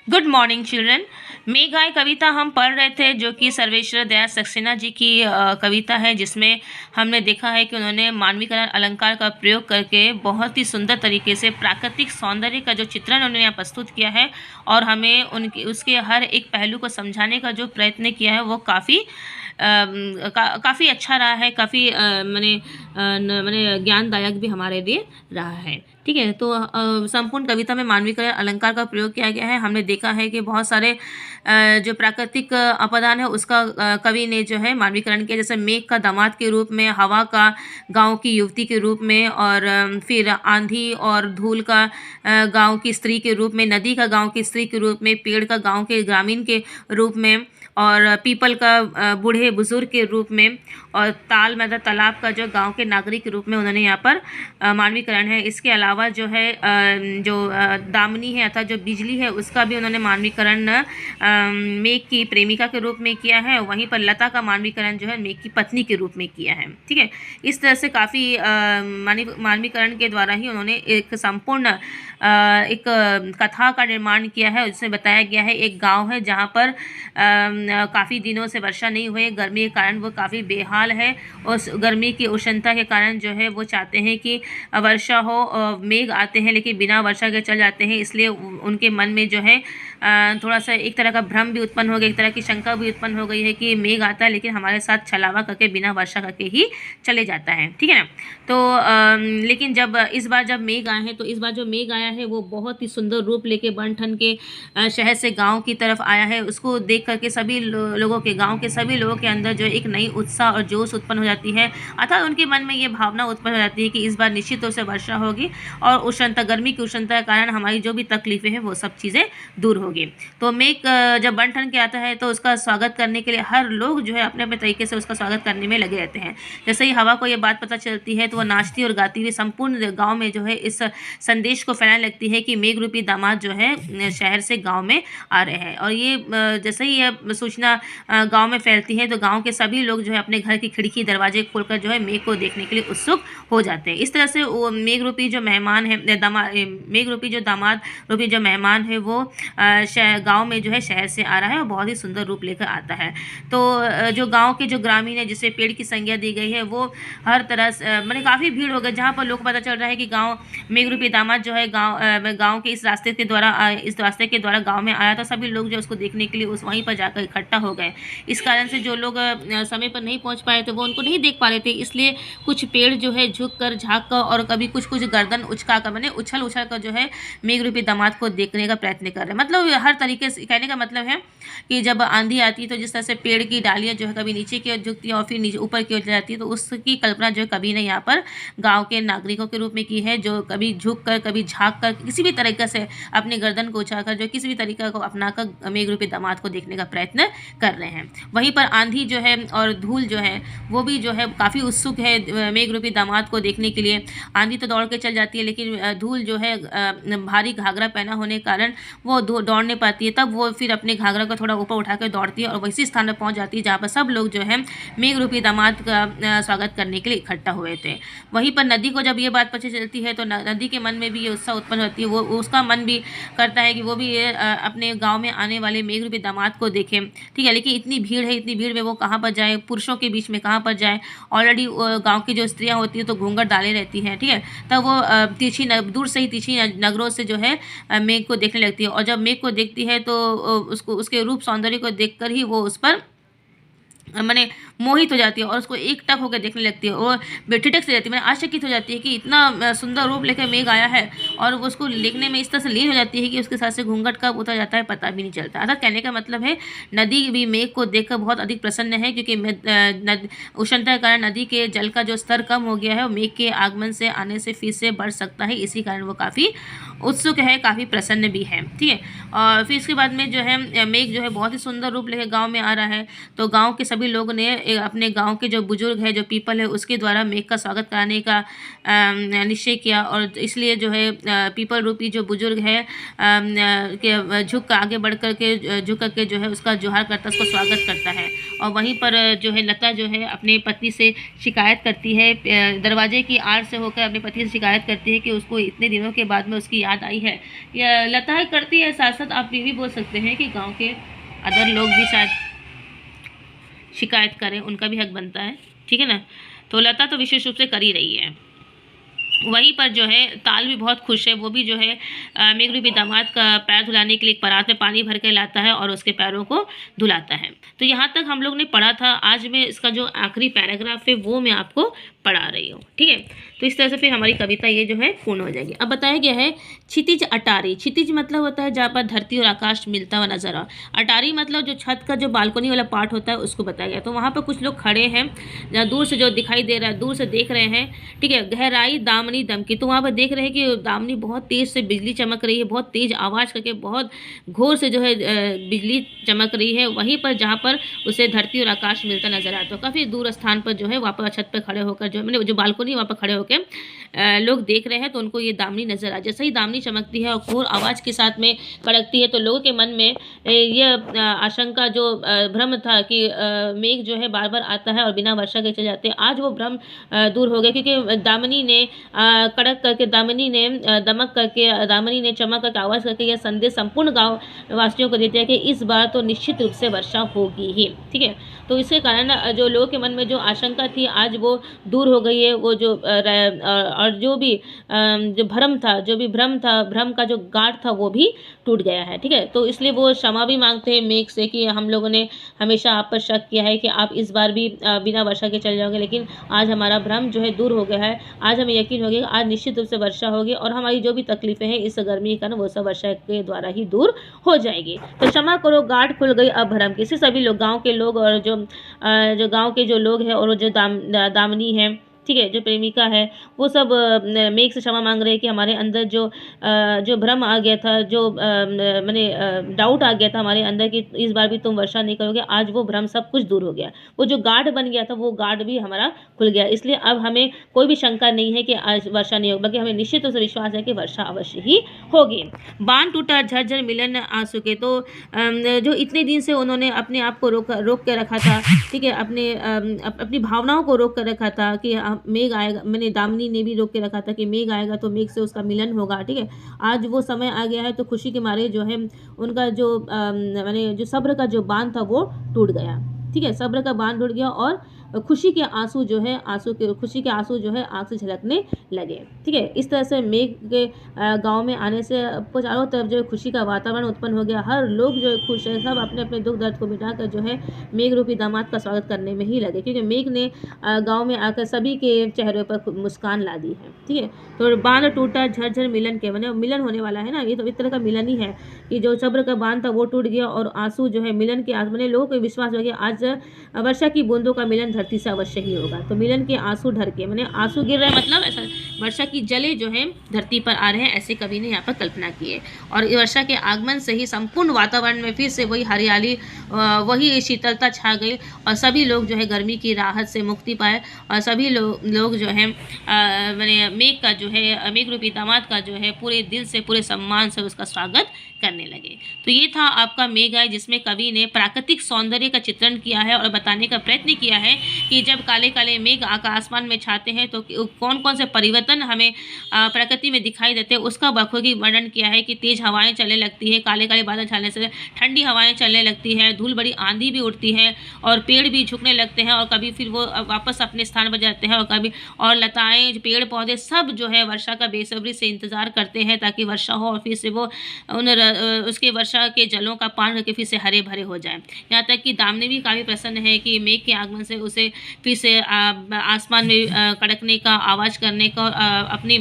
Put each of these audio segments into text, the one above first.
Good morning children. मेघाय कविता हम पढ़ रहे थे जो कि सर्वेश्वर दयाल सक्सेना जी की कविता है, जिसमें हमने देखा है कि उन्होंने मानवीकरण अलंकार का प्रयोग करके बहुत ही सुंदर तरीके से प्राकृतिक सौंदर्य का जो चित्रण उन्होंने यहाँ प्रस्तुत किया है और हमें उनके उसके हर एक पहलू को समझाने का जो प्रयत्न किया है वो काफ़ी अच्छा रहा है, काफ़ी माने ज्ञानदायक भी हमारे लिए रहा है। ठीक है, तो संपूर्ण कविता में मानवीकरण अलंकार का प्रयोग किया गया है। हमने देखा है कि बहुत सारे जो प्राकृतिक अपदान है उसका कवि ने जो है मानवीकरण किया, जैसे मेघ का दामाद के रूप में, हवा का गांव की युवती के रूप में, और फिर आंधी और धूल का गांव की स्त्री के रूप में, नदी का गांव की स्त्री के रूप में, पेड़ का गांव के ग्रामीण के रूप में, और पीपल का बूढ़े बुजुर्ग के रूप में, और ताल मतलब तालाब का जो गांव के नागरिक के रूप में उन्होंने यहाँ पर मानवीकरण है। इसके अलावा जो है दामिनी है अर्थात जो बिजली है उसका भी उन्होंने मानवीकरण मेघ की प्रेमिका के रूप में किया है। वहीं पर लता का मानवीकरण जो है मेघ की पत्नी के रूप में किया है। ठीक है, इस तरह से काफ़ी मानवीकरण के द्वारा ही उन्होंने एक संपूर्ण एक कथा का निर्माण किया है। उसमें बताया गया है एक गांव है जहां पर काफ़ी दिनों से वर्षा नहीं हुई, गर्मी के कारण वो काफ़ी बेहाल है। उस गर्मी की उष्णता के कारण जो है वो चाहते हैं कि वर्षा हो, मेघ आते हैं लेकिन बिना वर्षा के चल जाते हैं, इसलिए उनके मन में जो है थोड़ा सा एक तरह का भ्रम भी उत्पन्न हो गया, एक तरह की शंका भी उत्पन्न हो गई है कि मेघ आता है लेकिन हमारे साथ छलावा करके बिना वर्षा करके ही चले जाता है। ठीक है ना, तो लेकिन जब इस बार जब मेघ आए हैं तो इस बार जो मेघ आया है वो बहुत ही सुंदर रूप लेके बन ठन के शहर से गांव की तरफ आया है। उसको देख करके सभी लोगों के गांव के सभी लोगों के अंदर जो एक नई उत्साह और जोश उत्पन्न हो जाती है, अर्थात उनके मन में ये भावना उत्पन्न हो जाती है कि इस बार निश्चित रूप से वर्षा होगी और उष्णता गर्मी की उष्णता के कारण हमारी जो भी तकलीफें हैं वो सब चीज़ें दूर होगी। तो मेघ जब बन ठन के आता है तो उसका स्वागत करने के लिए हर लोग जो है अपने अपने तरीके से उसका स्वागत करने में लगे रहते हैं। जैसे ही हवा को ये बात पता चलती है तो वह नाचती और गाती हुई संपूर्ण गाँव में जो है इस संदेश को फैलाने लगती है कि मेघ रूपी दामाद जो है शहर से गाँव में आ रहे हैं। और ये जैसे ही यह सूचना गांव में फैलती है तो गांव के सभी लोग जो है अपने घर की खिड़की दरवाजे खोलकर जो है मेघ को देखने के लिए उत्सुक हो जाते हैं। इस तरह से वो मेघ रूपी जो मेहमान है मेघ रूपी जो दामाद रूपी जो मेहमान है वो गांव में जो है शहर से आ रहा है और बहुत ही सुंदर रूप लेकर आता है। तो जो गांव के जो ग्रामीण है जिसे पेड़ की संज्ञा दी गई है वो हर तरह से मैंने काफ़ी भीड़ हो गई, जहाँ पर लोग पता चल रहा है कि गाँव मेघ रूपी दामाद जो है गाँव के इस रास्ते के द्वारा गाँव में आया, तो सभी लोग जो उसको देखने के लिए वहीं पर जाकर इकट्ठा हो गए। इस कारण से जो लोग समय पर नहीं पहुंच पाए थे वो उनको नहीं देख पा रहे थे, इसलिए कुछ पेड़ जो है झुक कर झाँक कर और कभी कुछ गर्दन उचका कर मैंने उछल कर जो है मेघ रूपी दामाद को देखने का प्रयत्न कर रहे हैं। मतलब हर तरीके से कहने का मतलब है कि जब आंधी आती है तो जिस तरह से पेड़ की डालियाँ जो है कभी नीचे की ओर झुकती है और फिर नीचे ऊपर की ओर जाती है, तो उसकी कल्पना जो है कभी ने यहाँ पर गाँव के नागरिकों के रूप में की है, जो कभी झुक कर कभी झाँक कर किसी भी तरीके से अपने गर्दन को उछाल कर जो किसी भी तरीका को अपनाकर मेघ रूपी दामाद को देखने का प्रयत्न कर रहे हैं। वहीं पर आंधी जो है और धूल जो है वो भी जो है काफ़ी उत्सुक है मेघ रूपी दामाद को देखने के लिए। आंधी तो दौड़ के चल जाती है लेकिन धूल जो है भारी घाघरा पहना होने के कारण वो दौड़ नहीं पाती है, तब वो फिर अपने घाघरा को थोड़ा ऊपर उठाकर दौड़ती है और वैसी स्थान पर पहुंच जाती है जहाँ पर सब लोग जो है मेघ रूपी दामाद का स्वागत करने के लिए इकट्ठा हुए थे। वहीं पर नदी को जब ये बात पता चलती है तो नदी के मन में भी ये उत्साह उत्पन्न होती है, वो उसका मन भी करता है कि वो भी अपने गाँव में आने वाले मेघ रूपी दामाद को देखें। ठीक है, लेकिन इतनी भीड़ है, इतनी भीड़ में वो कहाँ पर जाए, पुरुषों के बीच में कहाँ पर जाए। ऑलरेडी गांव की जो स्त्रियां होती हैं तो घूंघट डाले रहती हैं। ठीक है, तब वो दूर से ही तीछी नगरों से जो है मेघ को देखने लगती है और जब मेघ को देखती है तो उसको उसके रूप सौंदर्य को देखकर ही वो उस पर मैंने मोहित हो जाती है और उसको एक टक होकर देखने लगती है और ठिठक से जाती है, मैंने आश्चर्यचकित हो जाती है कि इतना सुंदर रूप लेकर मेघ आया है, और वो उसको देखने में इस तरह से लीन हो जाती है कि उसके साथ से घूंघट कब उतर जाता है पता भी नहीं चलता। अर्थात कहने का मतलब है नदी भी मेघ को देखकर बहुत अधिक प्रसन्न है, क्योंकि उष्णता के कारण नदी के जल का जो स्तर कम हो गया है और मेघ के आगमन से आने से फिर से बढ़ सकता है, इसी कारण वो काफ़ी उत्सुक है, काफ़ी प्रसन्न भी है। ठीक है, और फिर इसके बाद में जो है मेघ जो है बहुत ही सुंदर रूप लेकर गाँव में आ रहा है, तो गाँव के सभी लोगों ने अपने गांव के जो बुजुर्ग है जो पीपल है उसके द्वारा मेघ का स्वागत कराने का निश्चय किया, और इसलिए जो है पीपल रूपी जो बुजुर्ग है के झुक आगे बढ़ करके झुक करके जो है उसका जोहार करता, उसको स्वागत करता है। और वहीं पर जो है लता जो है अपने पति से शिकायत करती है, दरवाजे की आड़ से होकर अपने पति से शिकायत करती है कि उसको इतने दिनों के बाद में उसकी याद आई है। यह लता करती है, साथ साथ आप ये भी बोल सकते हैं कि गांव के अदर लोग भी शायद शिकायत करें, उनका भी हक बनता है, ठीक है ना। तो लता तो विशेष रूप से कर ही रही है। वहीं पर जो है ताल भी बहुत खुश है, वो भी जो है मेघरूपी दामाद का पैर धुलाने के लिए एक परात में पानी भर के लाता है और उसके पैरों को धुलाता है। तो यहाँ तक हम लोग ने पढ़ा था। आज मैं इसका जो आखिरी पैराग्राफ है वो मैं आपको पढ़ा रही हूँ, ठीक है। तो इस तरह से फिर हमारी कविता ये जो है पूर्ण हो जाएगी। अब बताया गया है क्षितिज अटारी। क्षितिज मतलब होता है जहाँ पर धरती और आकाश मिलता हुआ नजर आ। अटारी मतलब जो छत का जो बालकनी वाला पार्ट होता है उसको बताया गया। तो वहाँ पर कुछ लोग खड़े हैं, जहाँ दूर से जो दिखाई दे रहा है, दूर से देख रहे हैं, ठीक है। गहराई दामनी दमकी, तो वहाँ पर देख रहे हैं कि दामनी बहुत तेज से बिजली चमक रही है, बहुत तेज आवाज़ करके बहुत घोर से जो है बिजली चमक रही है। वहीं पर जहाँ पर उसे धरती और आकाश मिलता नजर आता है, काफ़ी दूर स्थान पर जो है वहाँ पर छत पर खड़े होकर जो मैंने जो बालकनी वहाँ पर खड़े होकर लोग देख रहे हैं, तो उनको ये दामनी नजर आ। जैसे ही दामनी चमकती है और घोर आवाज़ के साथ में कड़कती है, तो लोगों के मन में यह आशंका जो भ्रम था कि मेघ जो है बार बार आता है और बिना वर्षा के चले जाते हैं, आज वो भ्रम दूर हो गया, क्योंकि दामिनी ने कड़क करके, दामिनी ने दमक करके, दामिनी ने चमक करके, आवाज़ करके यह संदेश संपूर्ण गाँव वासियों को देते हैं कि इस बार तो निश्चित रूप से वर्षा होगी ही, ठीक है। तो इसके कारण जो लोगों के मन में जो आशंका थी आज वो दूर हो गई है। वो जो और जो भी जो भ्रम था, जो भी भ्रम था, भ्रम का जो गाढ़ था वो भी टूट गया है, ठीक है। तो इसलिए वो क्षमा भी मांगते हैं मेघ से कि हम लोगों ने हमेशा आप पर शक किया है कि आप इस बार भी बिना वर्षा के चले जाओगे, लेकिन आज हमारा भ्रम जो है दूर हो गया है। आज हमें यकीन हो गया आज निश्चित रूप से वर्षा होगी और हमारी जो भी तकलीफें हैं इस गर्मी के कारण वो सब वर्षा के द्वारा ही दूर हो जाएगी। तो क्षमा करो, गाढ़ खुल गई अब भ्रम की। इससे सभी लोग, गाँव के लोग और जो गाँव के जो लोग हैं और जो दामिनी है, ठीक है, जो प्रेमिका है, वो सब मेघ से क्षमा मांग रहे हैं कि हमारे अंदर जो भ्रम आ गया था, जो मैंने डाउट आ गया था हमारे अंदर कि इस बार भी तुम वर्षा नहीं करोगे, आज वो भ्रम सब कुछ दूर हो गया। वो जो गाढ़ बन गया था वो गाढ़ भी हमारा खुल गया। इसलिए अब हमें कोई भी शंका नहीं है कि आज वर्षा नहीं होगी, बल्कि हमें निश्चित रूप से विश्वास है कि वर्षा अवश्य ही होगी। बांध टूटा झरझर मिलन आंसू के। तो जो इतने दिन से उन्होंने अपने आप को रोक के रखा था, ठीक है, अपनी भावनाओं को रोक कर रखा था कि मेघ आएगा, मैंने दामिनी ने भी रोक के रखा था कि मेघ आएगा तो मेघ से उसका मिलन होगा, ठीक है। आज वो समय आ गया है, तो खुशी के मारे जो है उनका जो मैंने जो सब्र का जो बांध था वो टूट गया, ठीक है। सब्र का बांध टूट गया और खुशी के आंसू जो है खुशी के आंसू जो है आंख से झलकने लगे, ठीक है। इस तरह से मेघ के गांव में आने से चारों तरफ जो है खुशी का वातावरण उत्पन्न हो गया। हर लोग जो है खुश है, सब अपने अपने दुख दर्द को मिटाकर जो है मेघ रूपी दामाद का स्वागत करने में ही लगे, क्योंकि मेघ ने गाँव में आकर सभी के चेहरे पर मुस्कान ला दी है, ठीक है। तो बांध टूटा झरझर मिलन के, मैंने मिलन होने वाला है ना, ये तो एक तरह का मिलन ही है कि जो सब्र का बांध था वो टूट गया और आंसू जो है मिलन के आंसू, मैंने लोगों को विश्वास हो गया आज वर्षा की बूंदों का मिलन धरती से अवश्य ही होगा। तो मिलन के आंसू ढर के, मैंने आंसू गिर रहे मतलब ऐसा वर्षा की जले जो है धरती पर आ रहे हैं, ऐसे कवि ने यहाँ पर कल्पना की है। और वर्षा के आगमन से ही संपूर्ण वातावरण में फिर से वही हरियाली, वही शीतलता छा गई और सभी लोग जो है गर्मी की राहत से मुक्ति पाए और सभी लोग जो है मैंने मेघ का जो है मेघ रूपी दामाद का जो है पूरे दिल से, पूरे सम्मान से उसका स्वागत करने लगे। तो ये था आपका मेघ आए, जिसमें कवि ने प्राकृतिक सौंदर्य का चित्रण किया है और बताने का प्रयत्न किया है कि जब काले काले मेघ आसमान में छाते हैं तो कौन कौन से परिवर्तन हमें प्रकृति में दिखाई देते हैं, उसका बखूबी वर्णन किया है कि तेज हवाएं चलने लगती है, काले काले बादल छाने से ठंडी हवाएं चलने लगती है, धूल बड़ी आंधी भी उठती है और पेड़ भी झुकने लगते हैं और कभी फिर वो वापस अपने स्थान पर जाते हैं और कभी और लताएं, पेड़ पौधे सब जो है वर्षा का बेसब्री से इंतजार करते हैं ताकि वर्षा हो और फिर से वो उसके वर्षा के जलों का पान करके फिर से हरे भरे हो जाए। यहाँ तक कि दामिनी भी काफ़ी प्रसन्न है कि मेघ के आगमन से उसे फिर से आसमान में कड़कने का, आवाज़ करने का अपनी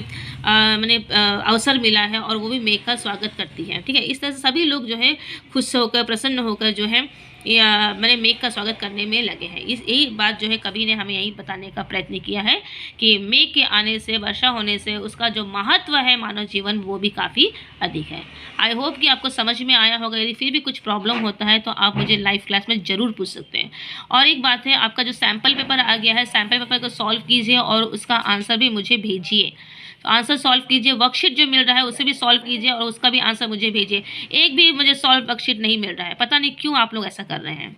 मैंने अवसर मिला है और वो भी मेघ का स्वागत करती है, ठीक है। इस तरह से सभी लोग जो है खुश होकर, प्रसन्न होकर जो है मैंने मेघ का स्वागत करने में लगे हैं। यही बात जो है कवि ने हमें यही बताने का प्रयत्न किया है कि मेघ के आने से, वर्षा होने से उसका जो महत्व है मानव जीवन वो भी काफ़ी अधिक है। आई होप कि आपको समझ में आया होगा। यदि फिर भी कुछ प्रॉब्लम होता है तो आप मुझे लाइव क्लास में ज़रूर पूछ सकते हैं। और एक बात है, आपका जो सैम्पल पेपर आ गया है, सैम्पल पेपर को सॉल्व कीजिए और उसका आंसर भी मुझे भेजिए। आंसर सॉल्व कीजिए, वर्कशीट जो मिल रहा है उसे भी सॉल्व कीजिए और उसका भी आंसर मुझे भेजिए। एक भी मुझे सॉल्व वर्कशीट नहीं मिल रहा है, पता नहीं क्यों आप लोग ऐसा कर रहे हैं,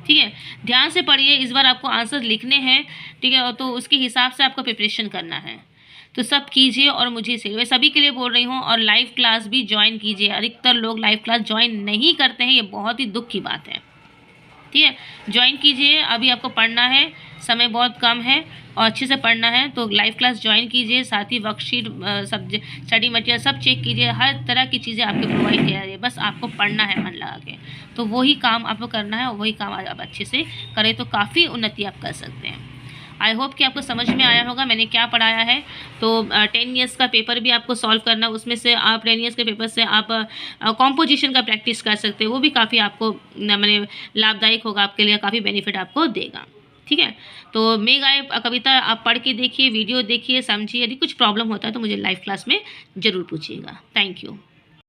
ठीक है। ध्यान से पढ़िए, इस बार आपको आंसर लिखने हैं, ठीक है, तो उसके हिसाब से आपको प्रिपरेशन करना है। तो सब कीजिए और मुझे से मैं सभी के लिए बोल रही हूँ, और लाइव क्लास भी ज्वाइन कीजिए। अधिकतर लोग लाइव क्लास ज्वाइन नहीं करते हैं, ये बहुत ही दुख की बात है। ठीक है, ज्वाइन कीजिए, अभी आपको पढ़ना है, समय बहुत कम है और अच्छे से पढ़ना है, तो लाइव क्लास ज्वाइन कीजिए। साथ ही वर्कशीट, सब स्टडी मटेरियल सब चेक कीजिए, हर तरह की चीज़ें आपको प्रोवाइड किया जाए, बस आपको पढ़ना है मन लगा के। तो वही काम आपको करना है और वही काम आप अच्छे से करें तो काफ़ी उन्नति आप कर सकते हैं। आई होप कि आपको समझ में आया होगा मैंने क्या पढ़ाया है। तो 10 ईयर्स का पेपर भी आपको सॉल्व करना है, उसमें से आप 10 ईयर्स के पेपर से आप कॉम्पोजिशन का प्रैक्टिस कर सकते हो, वो भी काफ़ी आपको मैंने लाभदायक होगा, आपके लिए काफ़ी बेनिफिट आपको देगा। ठीक है, तो मेघाए कविता आप पढ़ के देखिए, वीडियो देखिए, समझिए। यदि कुछ प्रॉब्लम होता है तो मुझे लाइव क्लास में ज़रूर पूछिएगा। Thank you.